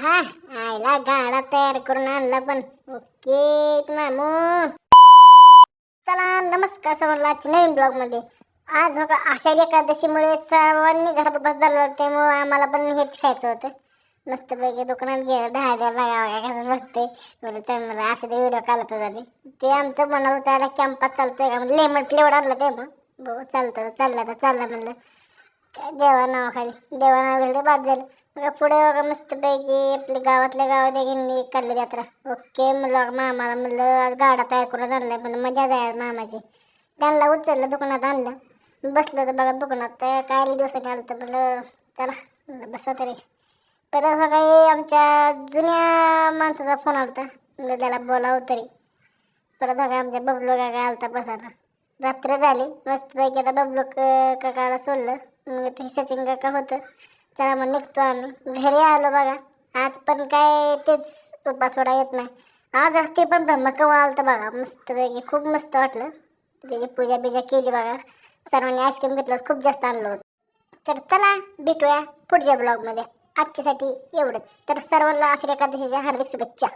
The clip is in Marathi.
हा आईला गाडा तयार करून आणला पण. ओके मामू. चला नमस्कार सर्वांना आजच्या नवीन ब्लॉग मध्ये. आज बघा आषाढी एकादशीमुळे सर्वांनी घरात बसलेलो, त्यामुळे आम्हाला पण हेच खायचं होतं. मस्तपैकी दुकानात गेलं 10 लागा कसं बघते बरं चांगलं असं ते व्हिडिओ काढत झाले. ते आमचं म्हणत होतं त्याला कॅम्पात चालतंय का म्हणजे लेमन फ्लेवर आणलं ते मग बघू चालतं चाललं तर चाललं म्हणलं. काय देवा नावाखाली देवा नाव घेतलं बाद झालं. बघा पुढे बघा मस्तपैकी आपल्या गावात गिन्नी काढली यात्रा. ओके म्हणलं मामाला म्हणलं आज गाडा तयार करून आणलाय पण मजा जाय मामाची. त्यांना उचललं दुकानात आणलं बसलं तर बघा दुकानात काय दिवसाने आलं तर म्हणलं चला म्हणलं बसा तरी. परत सकाळी आमच्या जुन्या माणसाचा फोन आला होता म्हणजे त्याला बोलावं तरी. परत बघा आमच्या बबलू काका आलता बसायला. रात्र झाली मस्तपैकी आता बबलू काकाला सोडलं. मग ते सचिन काका होतं चला मग निघतो आम्ही घरी आलो बघा. आज पण काय तेच उपास सोडा येत नाही. आज ते पण ब्रह्मकमळ आलं तर बघा मस्तपैकी खूप मस्त वाटलं. त्याची पूजा बिजा केली बघा. सर्वांनी आईस्क्रीम घेतलं खूप जास्त आणलं होतं. तर चला भेटूया पुढच्या ब्लॉगमध्ये. आजच्यासाठी एवढंच. तर सर्वांना आषाढी एकादशीच्या हार्दिक शुभेच्छा.